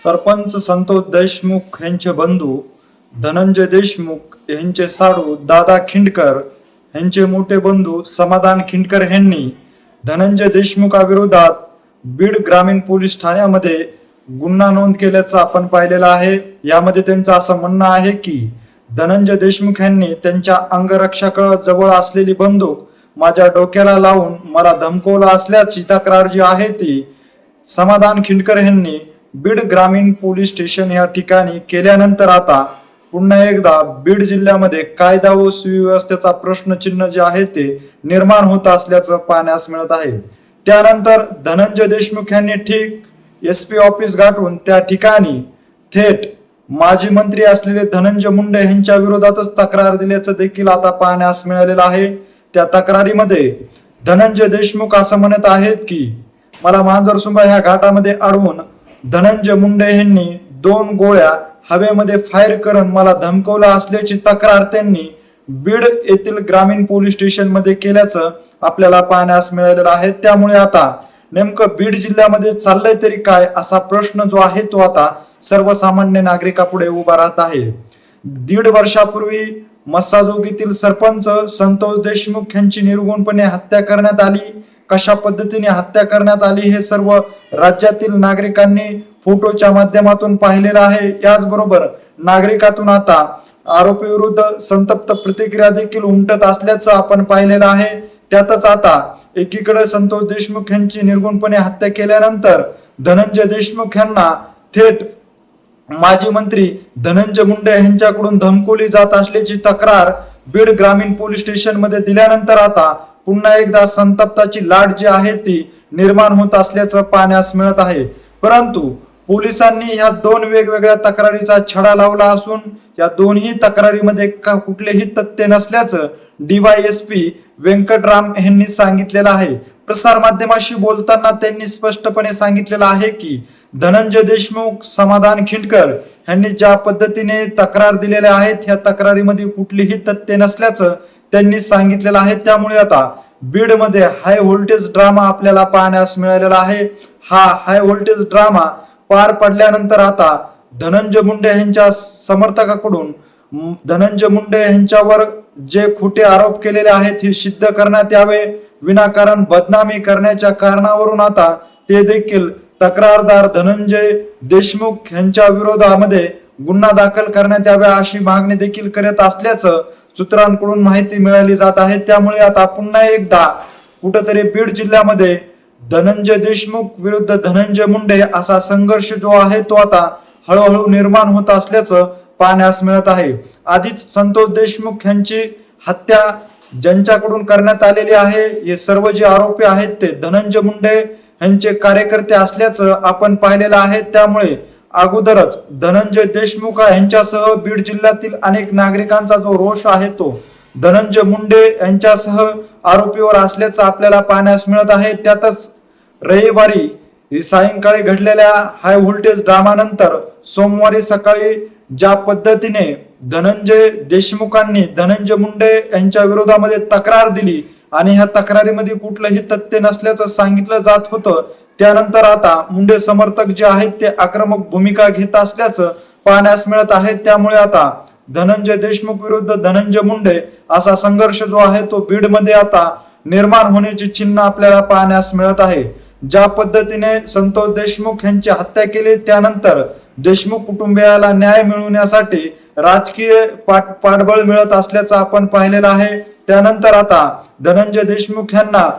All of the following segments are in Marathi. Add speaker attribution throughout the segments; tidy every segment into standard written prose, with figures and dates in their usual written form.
Speaker 1: सरपंच संतोष देशमुख यांचे बंधू धनंजय देशमुख यांचे साडू दादा खिंडकर यांचे मोठे बंधू समाधान खिंडकर यांनी धनंजय देशमुखाविरोधात बीड ग्रामीण पोलीस ठाण्यामध्ये गुन्हा नोंद केल्याचं आपण पाहिलेलं आहे। यामध्ये त्यांचं असं म्हणणं आहे की धनंजय देशमुख यांनी त्यांच्या अंगरक्षकाजवळ असलेली बंदूक माझ्या डोक्याला लावून मला धमकवलं असल्याची तक्रार जी आहे ती समाधान खिंडकर यांनी बीड ग्रामीण पोलीस स्टेशन या ठिकाणी केल्यानंतर आता पुन्हा एकदा बीड जिल्ह्यामध्ये कायदा व सुव्यवस्थेचा प्रश्नचिन्ह जे आहे ते निर्माण होत असल्याचं पाहण्यास मिळत आहे। त्यानंतर धनंजय देशमुख यांनी ठीक SP ऑफिस गाठून त्या ठिकाणी थेट माजी मंत्री असलेले धनंजय मुंडे यांच्या विरोधातच तक्रार दिल्याचं देखील आता पाहण्यास मिळालेलं आहे। त्या तक्रारीमध्ये धनंजय देशमुख असं म्हणत आहेत की मला मांजरसुंबा ह्या घाटामध्ये अडवून धनंजय मुंडे यांनी 2 गोळ्या हवेमध्ये फायर करून मला धमकवलं असल्याची तक्रार त्यांनी बीड येथील ग्रामीण पोलीस स्टेशन मध्ये केल्याचं आपल्याला पाहण्यास मिळालेलं आहे। त्यामुळे आता नेमकं बीड जिल्ह्यामध्ये चाललंय तरी काय असा प्रश्न जो आहे तो आता सर्वसामान्य नागरिकापुढे उभा राहत आहे। 1.5 वर्षापूर्वी मस्साजोगीतील सरपंच संतोष देशमुख यांची निर्गुणपणे हत्या करण्यात आली। कशा पद्धतीने हत्या करण्यात आली हे सर्व राज्यातील नागरिकांनी फोटोच्या माध्यमातून पाहिलेलं आहे। याचबरोबर नागरिकातून आता आरोपी विरुद्ध संतप्त प्रतिक्रिया देखील उमटत असल्याचं आपण पाहिलेलं आहे। त्यातच आता एकीकडे संतोष देशमुख यांची निर्गुणपणे हत्या केल्यानंतर धनंजय देशमुख यांना थेट माजी मंत्री धनंजय मुंडे यांच्याकडून धमकवली जात असल्याची तक्रार बीड ग्रामीण पोलीस स्टेशन मध्ये दिल्यानंतर आता पुन्हा एकदा संतप्ताची लाट जी आहे ती निर्माण होत असल्याचं पाहण्यास मिळत आहे। परंतु पोलिसांनी या 2 वेगवेगळ्या तक्रारीचा छडा लावला असून या दोन्ही तक्रारीमध्ये कुठलेही तथ्य नसल्याचं DYSP व्यंकटराम यांनी सांगितलेलं आहे। प्रसार माध्यमाशी बोलताना त्यांनी स्पष्टपणे सांगितलेलं आहे की धनंजय देशमुख समाधान खिंडकर यांनी ज्या पद्धतीने तक्रार दिलेल्या आहेत या तक्रारीमध्ये कुठलीही तथ्य नसल्याचं त्यांनी सांगितलेलं आहे। त्यामुळे आता बीड मध्ये हाय व्होल्टेज ड्रामा आपल्याला पाहण्यास मिळालेला आहे। हा हाय व्होल्टेज ड्रामा पार पडल्यानंतर आता धनंजय मुंडे यांच्या समर्थकाकडून धनंजय मुंडे यांच्यावर जे खोटे आरोप केलेले आहेत हे सिद्ध करण्यात यावे, विनाकारण बदनामी करण्याच्या कारणावरून आता ते देखील तक्रारदार धनंजय देशमुख यांच्या विरोधामध्ये गुन्हा दाखल करण्यात यावा अशी मागणी देखील करत असल्याचं सूत्रांकडून माहिती मिळाली जात आहे। त्यामुळे आता पुन्हा एकदा कुठेतरी बीड जिल्ह्यामध्ये धनंजय देशमुख विरुद्ध धनंजय मुंडे असा संघर्ष जो आहे तो आता हळूहळू निर्माण होत असल्याचं पाहण्यास मिळत आहे। आधीच संतोष देशमुख यांची हत्या ज्यांच्याकडून करण्यात आलेली आहे हे सर्व जे आरोपी आहेत ते धनंजय मुंडे यांचे कार्यकर्ते असल्याचं आपण पाहिलेलं आहे। त्यामुळे अगोदरच धनंजय देशमुख यांच्यासह बीड जिल्ह्यातील अनेक नागरिकांचा जो रोष आहे तो धनंजय मुंडे यांच्यासह आरोपीवर असल्याचं आपल्याला पाहण्यास मिळत आहे। त्यातच रविवारी सायंकाळी घडलेल्या हाय व्होल्टेज ड्रामानंतर सोमवारी सकाळी ज्या पद्धतीने धनंजय देशमुखांनी धनंजय मुंडे यांच्या विरोधामध्ये तक्रार दिली आणि ह्या तक्रारीमध्ये कुठलंही तथ्य नसल्याचं सांगितलं जात होतं, त्यानंतर आता मुंडे समर्थक जे आहेत ते आक्रमक भूमिका घेत असल्याचं पाहण्यास मिळत आहे। त्यामुळे आता धनंजय देशमुख विरुद्ध धनंजय मुंडे असा संघर्ष जो आहे तो बीड मध्ये आता निर्माण होण्याची चिन्ह आपल्याला पाहण्यास मिळत आहे। ज्या पद्धतीने संतोष देशमुख यांची हत्या केली त्यानंतर देशमुख कुटुंबियाला न्याय मिळवण्यासाठी राजकीय पाठबळ मिळत असल्याचं आपण पाहिलेलं आहे। त्यानंतर आता धनंजय देशमुख यांना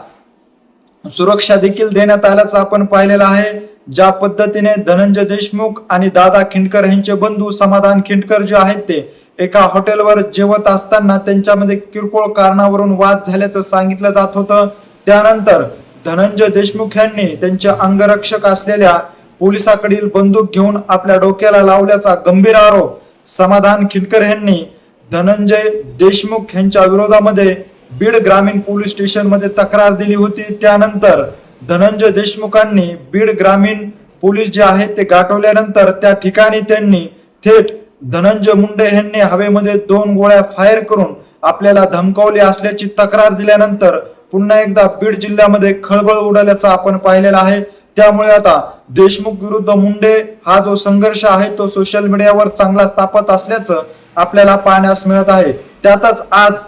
Speaker 1: सुरक्षा देखील देण्यात आल्याचं आपण पाहिलेलं आहे। ज्या पद्धतीने धनंजय देशमुख आणि दादा खिंडकर यांचे बंधू समाधान खिंडकर जे आहेत ते एका हॉटेलवर जेवत असताना त्यांच्यामध्ये किरकोळ कारणावरून वाद झाल्याचं सांगितलं जात होतं। त्यानंतर धनंजय देशमुख यांनी त्यांच्या अंगरक्षक असलेल्या पोलिसाकडील बंदूक घेऊन आपल्या डोक्याला लावल्याचा गंभीर आरोप समाधान खिंडकर यांनी धनंजय देशमुख यांच्या विरोधामध्ये बीड ग्रामीण पोलीस स्टेशन मध्ये तक्रार दिली होती। त्यानंतर धनंजय देशमुखांनी बीड ग्रामीण पोलीस जे आहेत ते गाठवल्यानंतर त्या ठिकाणी त्यांनी थेट धनंजय मुंडे यांनी हवेमध्ये 2 गोळ्या फायर करून आपल्याला धमकावले असल्याची तक्रार दिल्यानंतर पुन्हा एकदा बीड जिल्ह्यामध्ये खळबळ उडाल्याचं आपण पाहिलेलं आहे। त्यामुळे आता देशमुख विरुद्ध मुंडे हा जो संघर्ष आहे तो सोशल मीडियावर चांगलाच तापत असल्याचं आपल्याला पाहण्यास मिळत आहे. त्यातच आज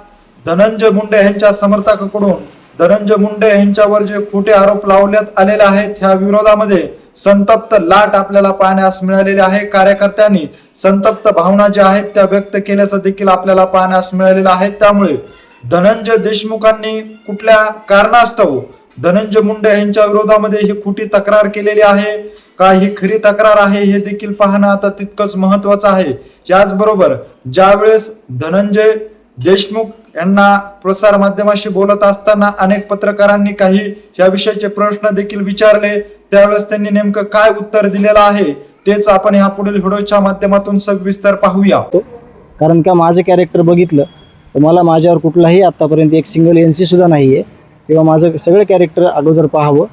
Speaker 1: धनंजय मुंडे यांच्या समर्थकाकडून धनंजय मुंडे यांच्यावर जे खोटे आरोप लावण्यात आलेले आहेत ह्या विरोधामध्ये संतप्त लाट आपल्याला पाहण्यास मिळालेली आहे. कार्यकर्त्यांनी संतप्त भावना ज्या आहेत त्या व्यक्त केल्याचं देखील आपल्याला पाहण्यास मिळालेलं आहे. त्यामुळे धनंजय देशमुखांनी कुठल्या कारणास्तव धनंजय मुंडे यांच्या विरोधामध्ये ही खोटी तक्रार केलेली आहे का, ही खरी तक्रार आहे हे देखील पाहणं आता तितकंच महत्वाचं आहे. याचबरोबर ज्यावेळेस धनंजय देशमुख यांना प्रसार माध्यमाशी बोलत असताना अनेक पत्रकारांनी काही या विषयाचे प्रश्न देखील विचारले, त्यावेळेस त्यांनी नेमकं काय उत्तर दिलेलं आहे तेच आपण ह्या पुढील व्हिडिओच्या माध्यमातून सविस्तर पाहूया.
Speaker 2: कारण का माझं कॅरेक्टर बघितलं तर मला माझ्यावर कुठलाही आत्तापर्यंत एक सिंगल NC सुद्धा नाही आहे किंवा माझं सगळं कॅरेक्टर अगोदर पाहावं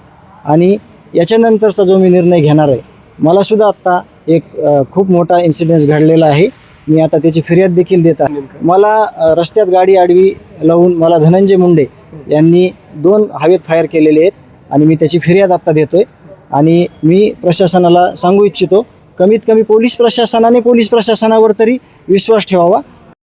Speaker 2: आणि याच्यानंतरचा जो मी निर्णय घेणार आहे. मला सुद्धा आत्ता एक खूप मोठा इन्सिडेंट घडलेला आहे. मी आता त्याची फिर्याद देखील देत आहे. मला रस्त्यात गाडी आडवी लावून मला धनंजय मुंडे यांनी 2 हवेत फायर केलेले आहेत आणि मी त्याची फिर्याद आत्ता देतोय. आणि मी प्रशासनाला सांगू इच्छितो, कमीत कमी पोलीस प्रशासनाने पोलीस प्रशासनावर तरी विश्वास ठेवावा.